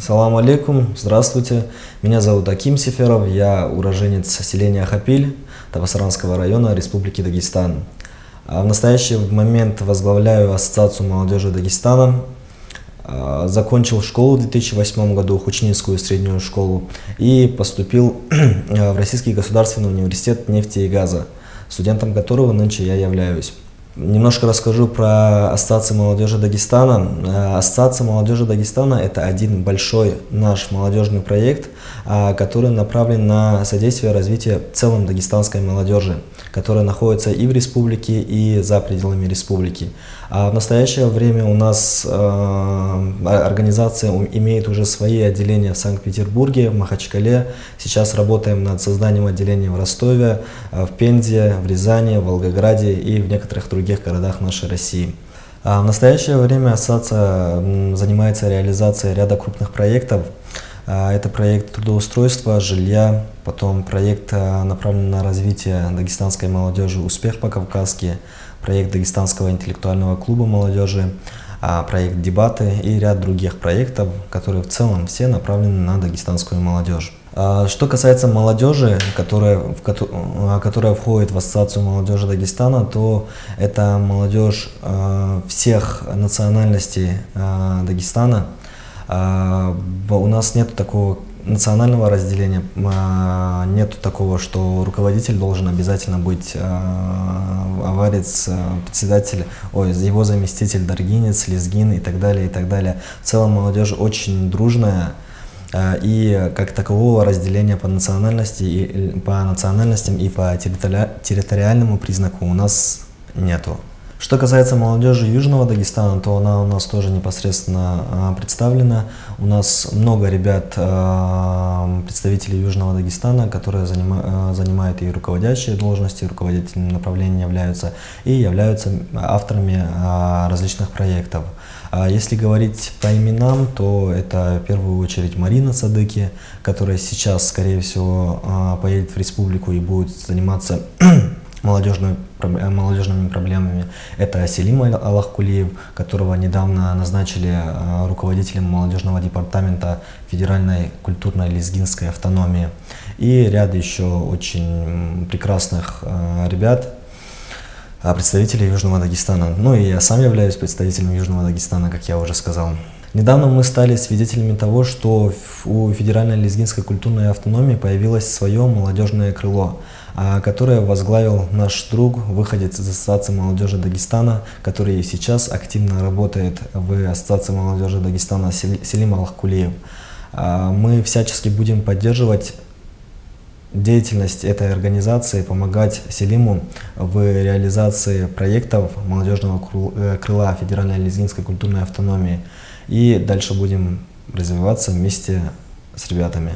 Салам алейкум, здравствуйте. Меня зовут Аким Сеферов, я уроженец селения Хапиль Табасаранского района Республики Дагестан. В настоящий момент возглавляю Ассоциацию молодежи Дагестана. Закончил школу в 2008 году, Хучнинскую среднюю школу, и поступил в Российский государственный университет нефти и газа, студентом которого нынче я являюсь. Немножко расскажу про Ассоциацию молодежи Дагестана. Ассоциация молодежи Дагестана – это один большой наш молодежный проект, который направлен на содействие развитию в целом дагестанской молодежи, которая находится и в республике, и за пределами республики. В настоящее время у нас организация имеет уже свои отделения в Санкт-Петербурге, в Махачкале. Сейчас работаем над созданием отделений в Ростове, в Пензе, в Рязани, в Волгограде и в некоторых других городах нашей России. В настоящее время ассоциация занимается реализацией ряда крупных проектов. Это проект трудоустройства, жилья, потом проект, направленный на развитие дагестанской молодежи «Успех по-кавказски», проект Дагестанского интеллектуального клуба молодежи, проект «Дебаты» и ряд других проектов, которые в целом все направлены на дагестанскую молодежь. Что касается молодежи, которая входит в Ассоциацию молодежи Дагестана, то это молодежь всех национальностей Дагестана. У нас нет такого национального разделения, нет такого, что руководитель должен обязательно быть аварец, председатель, его заместитель даргинец, лезгин и так далее, и так далее. В целом молодежь очень дружная, и как такового разделения по национальностям и по территориальному признаку у нас нету. Что касается молодежи Южного Дагестана, то она у нас тоже непосредственно представлена. У нас много ребят, представителей Южного Дагестана, которые занимают и руководящие должности, руководителями направления являются, и являются авторами различных проектов. Если говорить по именам, то это в первую очередь Марина Садыки, которая сейчас, скорее всего, поедет в республику и будет заниматься молодежными проблемами. Это Селим Аллахкулиев, которого недавно назначили руководителем молодежного департамента Федеральной культурно-лезгинской автономии. И ряд еще очень прекрасных ребят, представителей Южного Дагестана. Ну и я сам являюсь представителем Южного Дагестана, как я уже сказал. Недавно мы стали свидетелями того, что у Федеральной лезгинской культурной автономии появилось свое молодежное крыло, которое возглавил наш друг, выходец из Ассоциации молодежи Дагестана, который сейчас активно работает в Ассоциации молодежи Дагестана, Селим Аллахкулиев. Мы всячески будем поддерживать деятельность этой организации, помогать Селиму в реализации проектов молодежного крыла Федеральной лезгинской культурной автономии. И дальше будем развиваться вместе с ребятами.